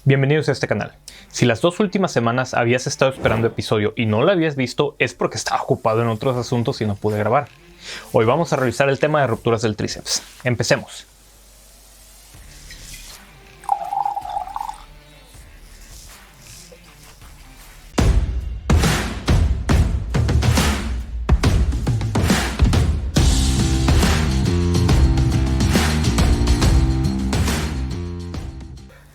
Bienvenidos a este canal. Si las 2 últimas semanas habías estado esperando episodio y no lo habías visto, es porque estaba ocupado en otros asuntos y no pude grabar. Hoy vamos a revisar el tema de rupturas del tríceps. Empecemos.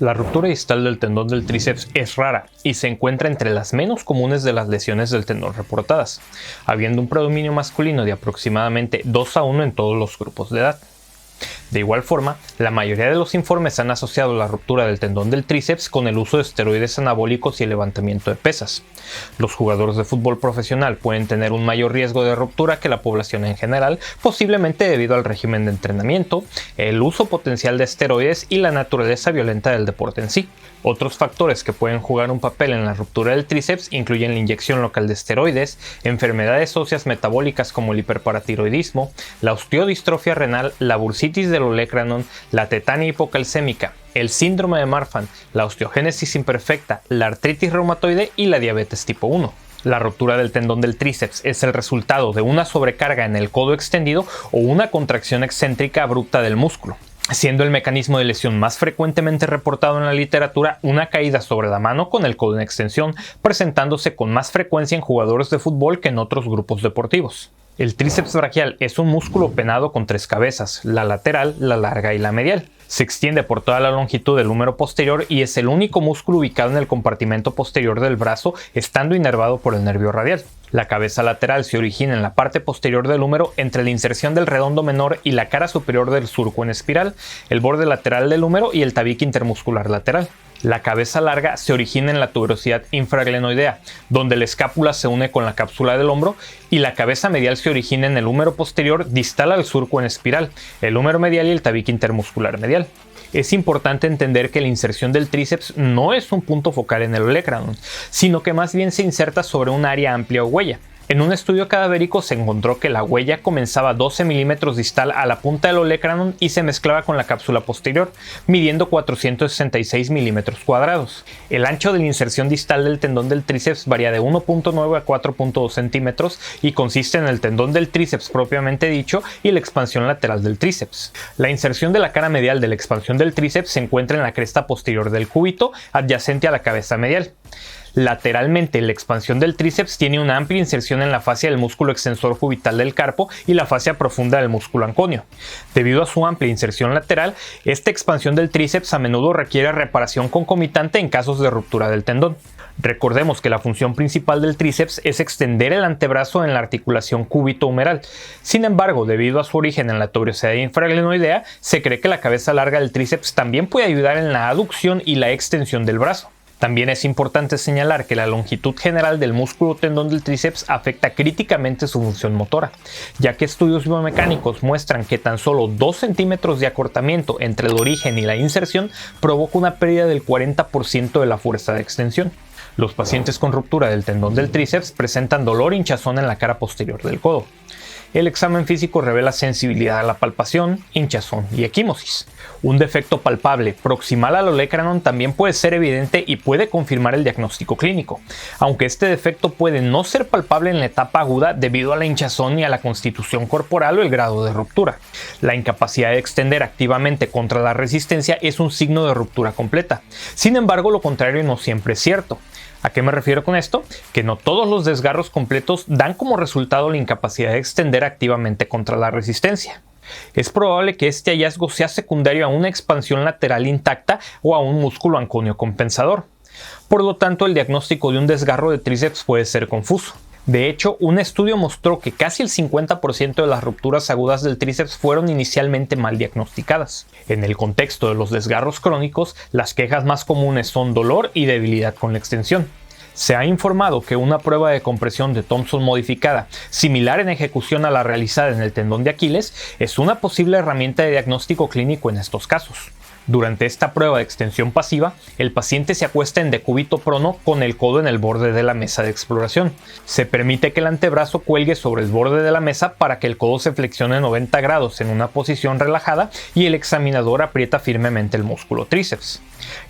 La ruptura distal del tendón del tríceps es rara y se encuentra entre las menos comunes de las lesiones del tendón reportadas, habiendo un predominio masculino de aproximadamente 2:1 en todos los grupos de edad. De igual forma, la mayoría de los informes han asociado la ruptura del tendón del tríceps con el uso de esteroides anabólicos y el levantamiento de pesas. Los jugadores de fútbol profesional pueden tener un mayor riesgo de ruptura que la población en general, posiblemente debido al régimen de entrenamiento, el uso potencial de esteroides y la naturaleza violenta del deporte en sí. Otros factores que pueden jugar un papel en la ruptura del tríceps incluyen la inyección local de esteroides, enfermedades óseas metabólicas como el hiperparatiroidismo, la osteodistrofia renal, la bursitis del olecranon, la tetania hipocalcémica, el síndrome de Marfan, la osteogénesis imperfecta, la artritis reumatoide y la diabetes tipo 1. La ruptura del tendón del tríceps es el resultado de una sobrecarga en el codo extendido o una contracción excéntrica abrupta del músculo, siendo el mecanismo de lesión más frecuentemente reportado en la literatura una caída sobre la mano con el codo en extensión, presentándose con más frecuencia en jugadores de fútbol que en otros grupos deportivos. El tríceps braquial es un músculo pennado con 3 cabezas, la lateral, la larga y la medial. Se extiende por toda la longitud del húmero posterior y es el único músculo ubicado en el compartimento posterior del brazo, estando inervado por el nervio radial. La cabeza lateral se origina en la parte posterior del húmero entre la inserción del redondo menor y la cara superior del surco en espiral, el borde lateral del húmero y el tabique intermuscular lateral. La cabeza larga se origina en la tuberosidad infraglenoidea, donde la escápula se une con la cápsula del hombro, y la cabeza medial se origina en el húmero posterior distal al surco en espiral, el húmero medial y el tabique intermuscular medial. Es importante entender que la inserción del tríceps no es un punto focal en el olecranon, sino que más bien se inserta sobre un área amplia o huella. En un estudio cadavérico se encontró que la huella comenzaba 12 milímetros distal a la punta del olecranon y se mezclaba con la cápsula posterior, midiendo 466 milímetros cuadrados. El ancho de la inserción distal del tendón del tríceps varía de 1.9 a 4.2 centímetros y consiste en el tendón del tríceps propiamente dicho y la expansión lateral del tríceps. La inserción de la cara medial de la expansión del tríceps se encuentra en la cresta posterior del cúbito, adyacente a la cabeza medial. Lateralmente, la expansión del tríceps tiene una amplia inserción en la fascia del músculo extensor cubital del carpo y la fascia profunda del músculo anconio. Debido a su amplia inserción lateral, esta expansión del tríceps a menudo requiere reparación concomitante en casos de ruptura del tendón. Recordemos que la función principal del tríceps es extender el antebrazo en la articulación cúbito-humeral. Sin embargo, debido a su origen en la tuberosidad infraglenoidea, se cree que la cabeza larga del tríceps también puede ayudar en la aducción y la extensión del brazo. También es importante señalar que la longitud general del músculo tendón del tríceps afecta críticamente su función motora, ya que estudios biomecánicos muestran que tan solo 2 centímetros de acortamiento entre el origen y la inserción provoca una pérdida del 40% de la fuerza de extensión. Los pacientes con ruptura del tendón del tríceps presentan dolor e hinchazón en la cara posterior del codo. El examen físico revela sensibilidad a la palpación, hinchazón y equimosis. Un defecto palpable proximal al olecranon también puede ser evidente y puede confirmar el diagnóstico clínico, aunque este defecto puede no ser palpable en la etapa aguda debido a la hinchazón y a la constitución corporal o el grado de ruptura. La incapacidad de extender activamente contra la resistencia es un signo de ruptura completa. Sin embargo, lo contrario no siempre es cierto. ¿A qué me refiero con esto? Que no todos los desgarros completos dan como resultado la incapacidad de extender activamente contra la resistencia. Es probable que este hallazgo sea secundario a una expansión lateral intacta o a un músculo anconio compensador. Por lo tanto, el diagnóstico de un desgarro de tríceps puede ser confuso. De hecho, un estudio mostró que casi el 50% de las rupturas agudas del tríceps fueron inicialmente mal diagnosticadas. En el contexto de los desgarros crónicos, las quejas más comunes son dolor y debilidad con la extensión. Se ha informado que una prueba de compresión de Thompson modificada, similar en ejecución a la realizada en el tendón de Aquiles, es una posible herramienta de diagnóstico clínico en estos casos. Durante esta prueba de extensión pasiva, el paciente se acuesta en decúbito prono con el codo en el borde de la mesa de exploración. Se permite que el antebrazo cuelgue sobre el borde de la mesa para que el codo se flexione 90 grados en una posición relajada y el examinador aprieta firmemente el músculo tríceps.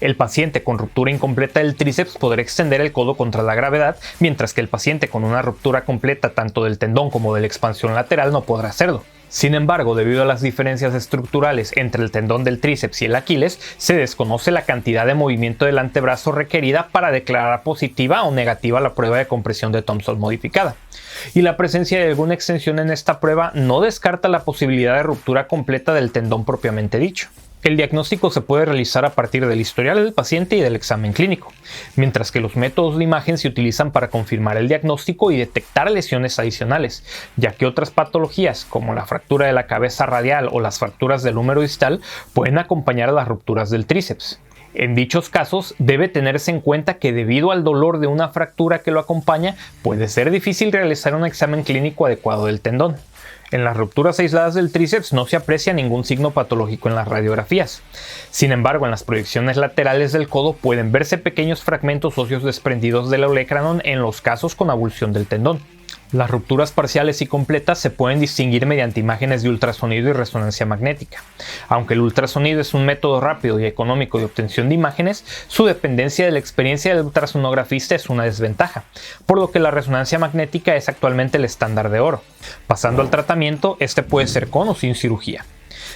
El paciente con ruptura incompleta del tríceps podrá extender el codo contra la gravedad, mientras que el paciente con una ruptura completa tanto del tendón como de la expansión lateral no podrá hacerlo. Sin embargo, debido a las diferencias estructurales entre el tendón del tríceps y el Aquiles, se desconoce la cantidad de movimiento del antebrazo requerida para declarar positiva o negativa la prueba de compresión de Thompson modificada. Y la presencia de alguna extensión en esta prueba no descarta la posibilidad de ruptura completa del tendón propiamente dicho. El diagnóstico se puede realizar a partir del historial del paciente y del examen clínico, mientras que los métodos de imagen se utilizan para confirmar el diagnóstico y detectar lesiones adicionales, ya que otras patologías, como la fractura de la cabeza radial o las fracturas del húmero distal, pueden acompañar a las rupturas del tríceps. En dichos casos, debe tenerse en cuenta que debido al dolor de una fractura que lo acompaña, puede ser difícil realizar un examen clínico adecuado del tendón. En las rupturas aisladas del tríceps no se aprecia ningún signo patológico en las radiografías. Sin embargo, en las proyecciones laterales del codo pueden verse pequeños fragmentos óseos desprendidos del olecranon en los casos con avulsión del tendón. Las rupturas parciales y completas se pueden distinguir mediante imágenes de ultrasonido y resonancia magnética. Aunque el ultrasonido es un método rápido y económico de obtención de imágenes, su dependencia de la experiencia del ultrasonografista es una desventaja, por lo que la resonancia magnética es actualmente el estándar de oro. Pasando al tratamiento, este puede ser con o sin cirugía.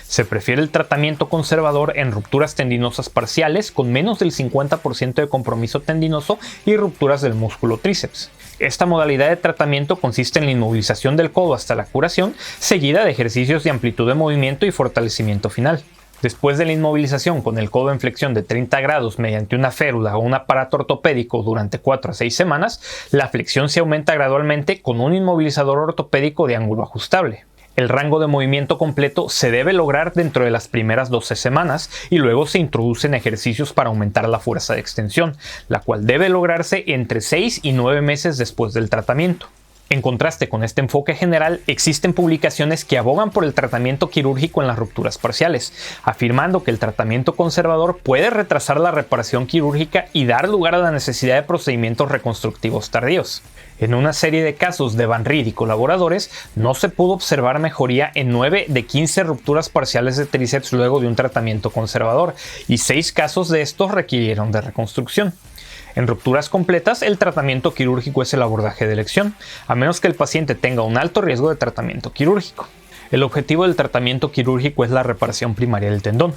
Se prefiere el tratamiento conservador en rupturas tendinosas parciales con menos del 50% de compromiso tendinoso y rupturas del músculo tríceps. Esta modalidad de tratamiento consiste en la inmovilización del codo hasta la curación, seguida de ejercicios de amplitud de movimiento y fortalecimiento final. Después de la inmovilización con el codo en flexión de 30 grados mediante una férula o un aparato ortopédico durante 4 a 6 semanas, la flexión se aumenta gradualmente con un inmovilizador ortopédico de ángulo ajustable. El rango de movimiento completo se debe lograr dentro de las primeras 12 semanas y luego se introducen ejercicios para aumentar la fuerza de extensión, la cual debe lograrse entre 6 y 9 meses después del tratamiento. En contraste con este enfoque general, existen publicaciones que abogan por el tratamiento quirúrgico en las rupturas parciales, afirmando que el tratamiento conservador puede retrasar la reparación quirúrgica y dar lugar a la necesidad de procedimientos reconstructivos tardíos. En una serie de casos de Van Riet y colaboradores, no se pudo observar mejoría en 9 de 15 rupturas parciales de tríceps luego de un tratamiento conservador, y 6 casos de estos requirieron de reconstrucción. En rupturas completas, el tratamiento quirúrgico es el abordaje de elección, a menos que el paciente tenga un alto riesgo de tratamiento quirúrgico. El objetivo del tratamiento quirúrgico es la reparación primaria del tendón,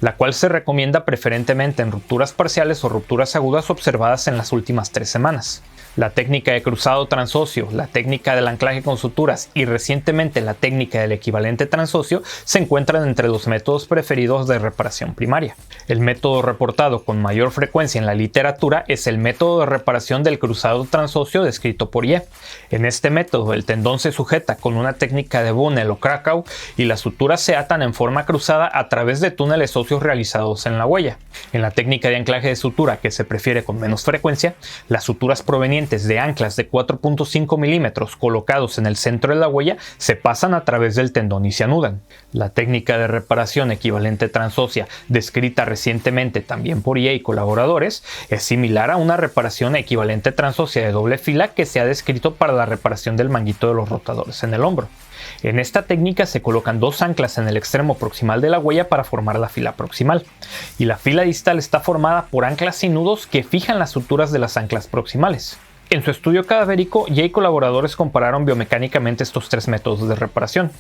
la cual se recomienda preferentemente en rupturas parciales o rupturas agudas observadas en las últimas 3 semanas. La técnica de cruzado transóseo, la técnica del anclaje con suturas y recientemente la técnica del equivalente transóseo se encuentran entre los métodos preferidos de reparación primaria. El método reportado con mayor frecuencia en la literatura es el método de reparación del cruzado transóseo descrito por Ye. En este método, el tendón se sujeta con una técnica de Bunnell o Krakow y las suturas se atan en forma cruzada a través de túneles óseos realizados en la huella. En la técnica de anclaje de sutura, que se prefiere con menos frecuencia, las suturas provenientes de anclas de 4.5 milímetros colocados en el centro de la huella se pasan a través del tendón y se anudan. La técnica de reparación equivalente transósea, descrita recientemente también por Ye y colaboradores, es similar a una reparación equivalente transósea de doble fila que se ha descrito para la reparación del manguito de los rotadores en el hombro. En esta técnica se colocan 2 anclas en el extremo proximal de la huella para formar la fila proximal, y la fila distal está formada por anclas sin nudos que fijan las suturas de las anclas proximales. En su estudio cadavérico, Ye y colaboradores compararon biomecánicamente estos 3 métodos de reparación.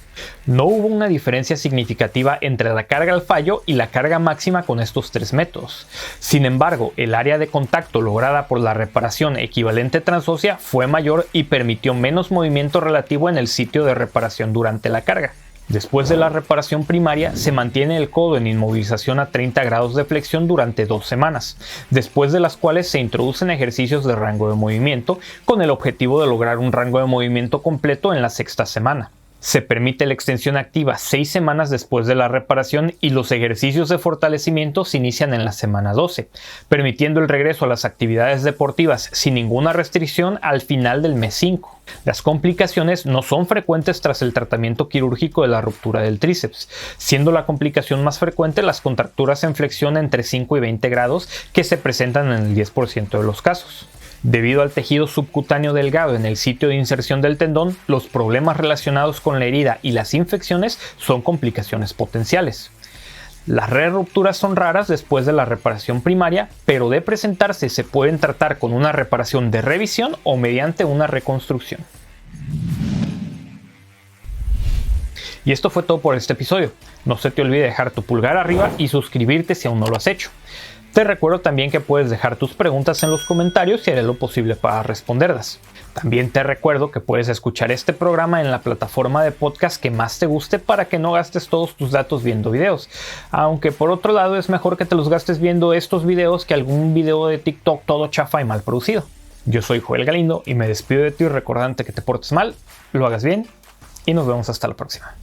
No hubo una diferencia significativa entre la carga al fallo y la carga máxima con estos 3 métodos. Sin embargo, el área de contacto lograda por la reparación equivalente transósea fue mayor y permitió menos movimiento relativo en el sitio de reparación durante la carga. Después de la reparación primaria, se mantiene el codo en inmovilización a 30 grados de flexión durante 2 semanas, después de las cuales se introducen ejercicios de rango de movimiento con el objetivo de lograr un rango de movimiento completo en la 6ª semana. Se permite la extensión activa 6 semanas después de la reparación y los ejercicios de fortalecimiento se inician en la semana 12, permitiendo el regreso a las actividades deportivas sin ninguna restricción al final del mes 5. Las complicaciones no son frecuentes tras el tratamiento quirúrgico de la ruptura del tríceps, siendo la complicación más frecuente las contracturas en flexión entre 5 y 20 grados que se presentan en el 10% de los casos. Debido al tejido subcutáneo delgado en el sitio de inserción del tendón, los problemas relacionados con la herida y las infecciones son complicaciones potenciales. Las rerupturas son raras después de la reparación primaria, pero de presentarse se pueden tratar con una reparación de revisión o mediante una reconstrucción. Y esto fue todo por este episodio. No se te olvide dejar tu pulgar arriba y suscribirte si aún no lo has hecho. Te recuerdo también que puedes dejar tus preguntas en los comentarios y haré lo posible para responderlas. También te recuerdo que puedes escuchar este programa en la plataforma de podcast que más te guste para que no gastes todos tus datos viendo videos. Aunque por otro lado es mejor que te los gastes viendo estos videos que algún video de TikTok todo chafa y mal producido. Yo soy Joel Galindo y me despido de ti recordándote que te portes mal, lo hagas bien y nos vemos hasta la próxima.